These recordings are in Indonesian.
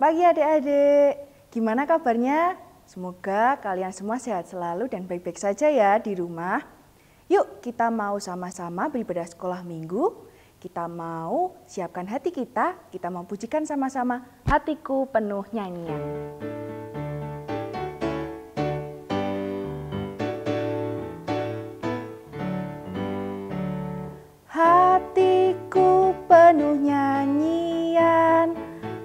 pagi adik-adik, gimana kabarnya? Semoga kalian semua sehat selalu dan baik-baik saja ya di rumah. Yuk kita mau sama-sama beribadah sekolah minggu, kita mau siapkan hati kita mau pujikan sama-sama Hatiku Penuh Nyanyian. Hatiku penuh nyanyian,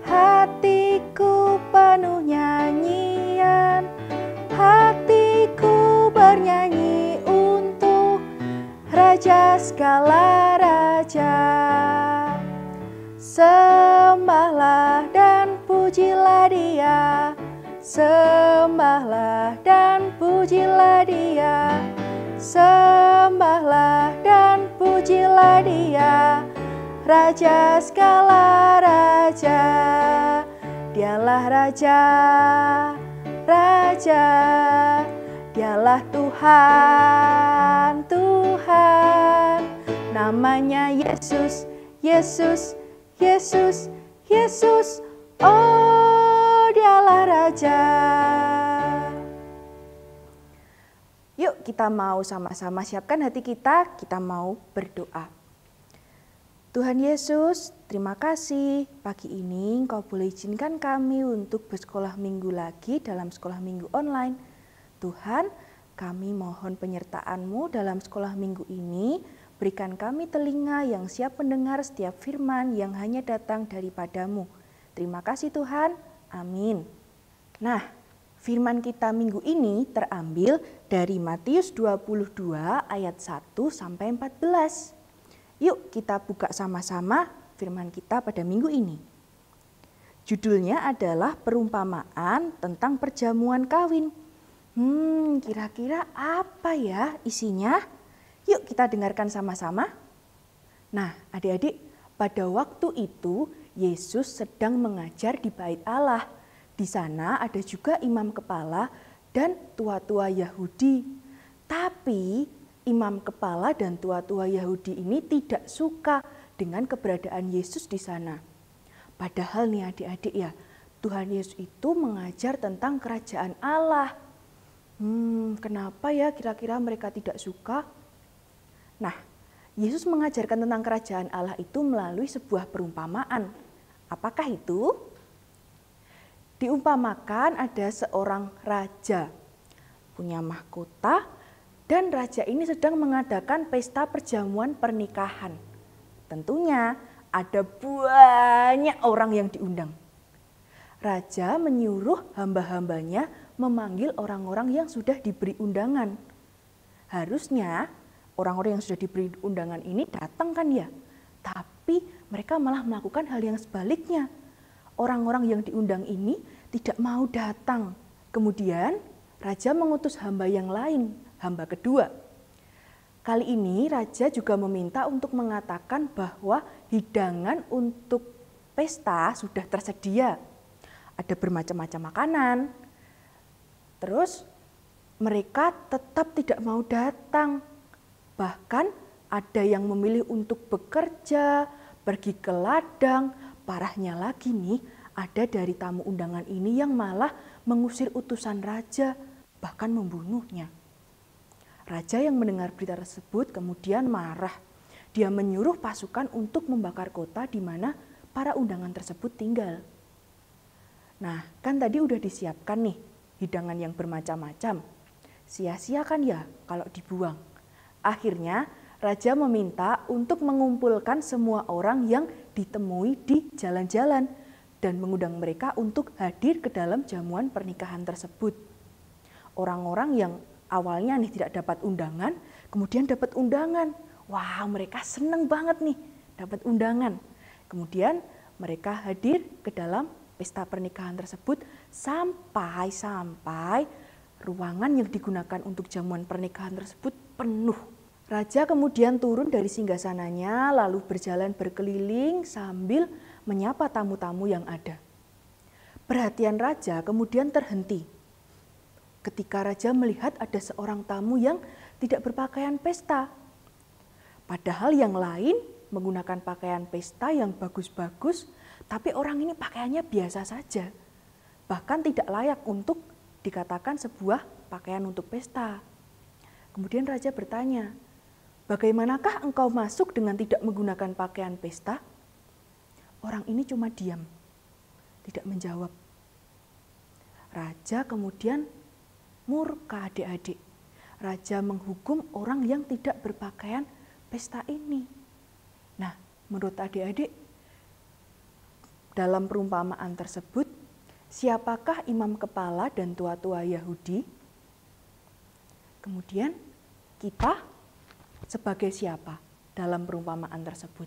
hatiku penuh nyanyian, hatiku bernyanyi untuk Raja segala raja. Sembahlah dan pujilah Dia, sembahlah dan pujilah Dia, sembahlah dan pujilah Dia, Raja segala raja. Dialah Raja, Raja, Dialah Tuhan, Tuhan. Namanya Yesus, Yesus, Yesus, Yesus. Oh, Dialah Raja. Yuk kita mau sama-sama siapkan hati kita mau berdoa. Tuhan Yesus, terima kasih pagi ini Engkau boleh izinkan kami untuk bersekolah minggu lagi dalam sekolah minggu online. Tuhan, kami mohon penyertaan-Mu dalam sekolah minggu ini. Berikan kami telinga yang siap mendengar setiap firman yang hanya datang daripada-Mu. Terima kasih Tuhan, amin. Nah, firman kita minggu ini terambil dari Matius 22 ayat 1 sampai 14. Yuk kita buka sama-sama firman kita pada minggu ini. Judulnya adalah perumpamaan tentang perjamuan kawin. Kira-kira apa ya isinya? Yuk kita dengarkan sama-sama. Nah, adik-adik, pada waktu itu Yesus sedang mengajar di Bait Allah. Di sana ada juga imam kepala dan tua-tua Yahudi. Tapi imam kepala dan tua-tua Yahudi ini tidak suka dengan keberadaan Yesus di sana. Padahal nih adik-adik ya, Tuhan Yesus itu mengajar tentang kerajaan Allah. Kenapa ya kira-kira mereka tidak suka? Nah, Yesus mengajarkan tentang kerajaan Allah itu melalui sebuah perumpamaan. Apakah itu? Diumpamakan ada seorang raja, punya mahkota, dan raja ini sedang mengadakan pesta perjamuan pernikahan. Tentunya ada banyak orang yang diundang. Raja menyuruh hamba-hambanya memanggil orang-orang yang sudah diberi undangan. Harusnya orang-orang yang sudah diberi undangan ini datang kan ya, tapi mereka malah melakukan hal yang sebaliknya. Orang-orang yang diundang ini tidak mau datang. Kemudian raja mengutus hamba yang lain, hamba kedua. Kali ini raja juga meminta untuk mengatakan bahwa hidangan untuk pesta sudah tersedia. Ada bermacam-macam makanan. Terus mereka tetap tidak mau datang. Bahkan ada yang memilih untuk bekerja, pergi ke ladang. Parahnya lagi nih, ada dari tamu undangan ini yang malah mengusir utusan raja, bahkan membunuhnya. Raja yang mendengar berita tersebut kemudian marah. Dia menyuruh pasukan untuk membakar kota di mana para undangan tersebut tinggal. Nah, kan tadi udah disiapkan nih hidangan yang bermacam-macam. Sia-sia kan ya kalau dibuang. Akhirnya raja meminta untuk mengumpulkan semua orang yang ditemui di jalan-jalan dan mengundang mereka untuk hadir ke dalam jamuan pernikahan tersebut. Orang-orang yang awalnya nih tidak dapat undangan, kemudian dapat undangan. Wah, mereka senang banget nih dapat undangan. Kemudian mereka hadir ke dalam pesta pernikahan tersebut sampai ruangan yang digunakan untuk jamuan pernikahan tersebut penuh. Raja kemudian turun dari singgasananya lalu berjalan berkeliling sambil menyapa tamu-tamu yang ada. Perhatian raja kemudian terhenti ketika raja melihat ada seorang tamu yang tidak berpakaian pesta. Padahal yang lain menggunakan pakaian pesta yang bagus-bagus, Tapi orang ini pakaiannya biasa saja, bahkan tidak layak untuk dikatakan sebuah pakaian untuk pesta. Kemudian raja bertanya, bagaimanakah engkau masuk dengan tidak menggunakan pakaian pesta? Orang ini cuma diam, tidak menjawab. Raja kemudian murka adik-adik. Raja menghukum orang yang tidak berpakaian pesta ini. Nah, menurut adik-adik, dalam perumpamaan tersebut, siapakah imam kepala dan tua-tua Yahudi? Kemudian kita sebagai siapa dalam perumpamaan tersebut?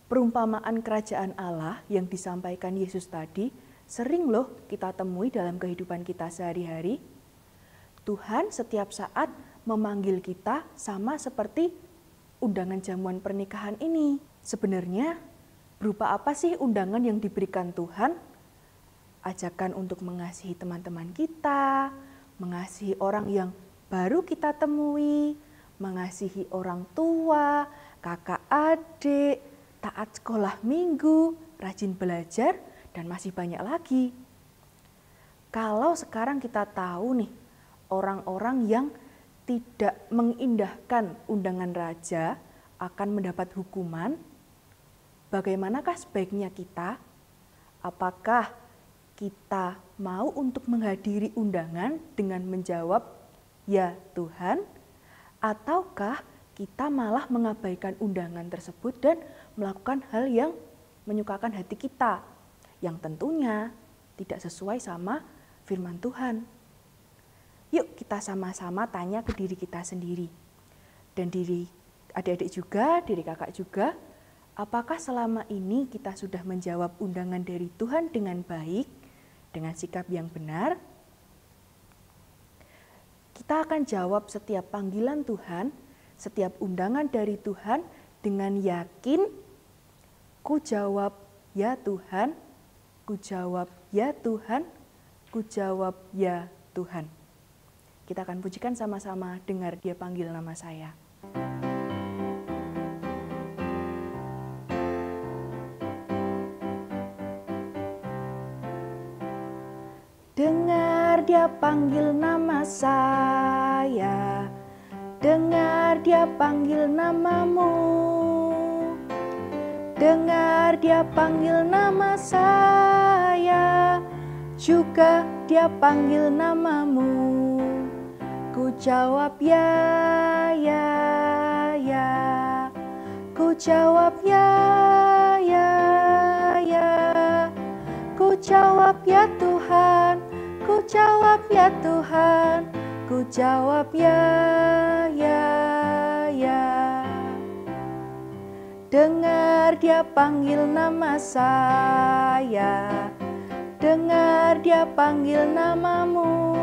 Perumpamaan kerajaan Allah yang disampaikan Yesus tadi sering loh kita temui dalam kehidupan kita sehari-hari. Tuhan setiap saat memanggil kita sama seperti undangan jamuan pernikahan ini. Sebenarnya berupa apa sih undangan yang diberikan Tuhan? Ajakan untuk mengasihi teman-teman kita, mengasihi orang yang baru kita temui, mengasihi orang tua, kakak adik, taat sekolah minggu, rajin belajar, dan masih banyak lagi. Kalau sekarang kita tahu nih, orang-orang yang tidak mengindahkan undangan raja akan mendapat hukuman, bagaimanakah sebaiknya kita? Apakah kita mau untuk menghadiri undangan dengan menjawab, "Ya Tuhan," ataukah kita malah mengabaikan undangan tersebut dan melakukan hal yang menyukakan hati kita, yang tentunya tidak sesuai sama firman Tuhan? Yuk kita sama-sama tanya ke diri kita sendiri. Dan diri adik-adik juga, diri kakak juga, apakah selama ini kita sudah menjawab undangan dari Tuhan dengan baik, dengan sikap yang benar? Kita akan jawab setiap panggilan Tuhan, setiap undangan dari Tuhan dengan yakin, ku jawab ya Tuhan, ku jawab ya Tuhan, ku jawab ya Tuhan. Kita akan pujikan sama-sama, dengar Dia panggil nama saya. Dengar Dia panggil nama saya, dengar Dia panggil namamu. Dengar Dia panggil nama saya, juga Dia panggil namamu. Ku jawab ya, ya, ya. Ku jawab ya, ya, ya. Ku jawab ya Tuhan, ku jawab ya Tuhan, ku jawab ya, ya, ya. Dengar Dia panggil nama saya, dengar Dia panggil namamu.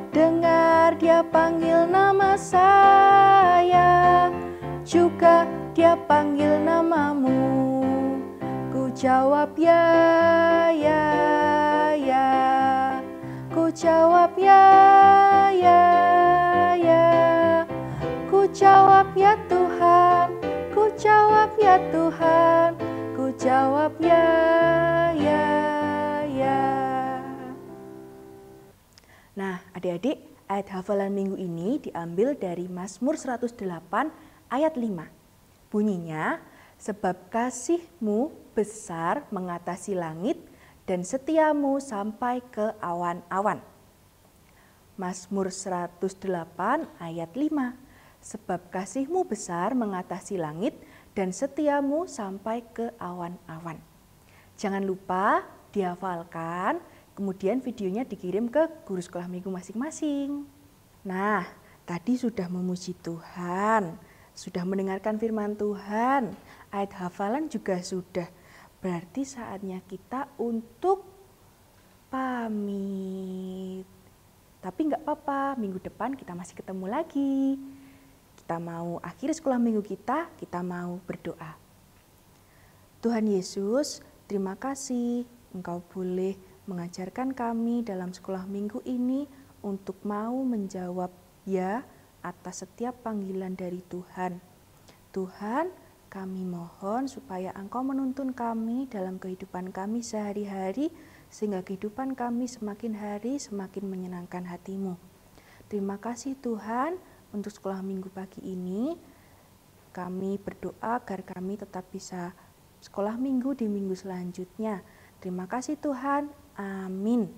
Dengar Dia panggil nama saya, juga Dia panggil namamu. Ku jawab ya, ya, ya. Ku jawab ya, ya, ya. Ku jawab ya Tuhan, ku jawab ya Tuhan, ku jawab ya, ya, ya. Nah, adik-adik, ayat hafalan minggu ini diambil dari Mazmur 108 ayat 5. Bunyinya, sebab kasih-Mu besar mengatasi langit dan setia-Mu sampai ke awan-awan. Mazmur 108 ayat 5. Sebab kasih-Mu besar mengatasi langit dan setia-Mu sampai ke awan-awan. Jangan lupa dihafalkan, kemudian videonya dikirim ke guru sekolah minggu masing-masing. Nah, tadi sudah memuji Tuhan, sudah mendengarkan firman Tuhan, ayat hafalan juga sudah. Berarti saatnya kita untuk pamit. Tapi nggak apa-apa, minggu depan kita masih ketemu lagi. Kita mau akhiri sekolah minggu kita mau berdoa. Tuhan Yesus, terima kasih Engkau boleh mengajarkan kami dalam sekolah minggu ini untuk mau menjawab ya atas setiap panggilan dari Tuhan. Tuhan, Kami mohon supaya Engkau menuntun kami dalam kehidupan kami sehari-hari, sehingga kehidupan kami semakin hari semakin menyenangkan hati-Mu. Terima kasih Tuhan untuk sekolah minggu pagi ini. Kami berdoa agar kami tetap bisa sekolah minggu di minggu selanjutnya. Terima kasih Tuhan. Amin.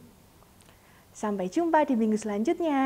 Sampai jumpa di minggu selanjutnya.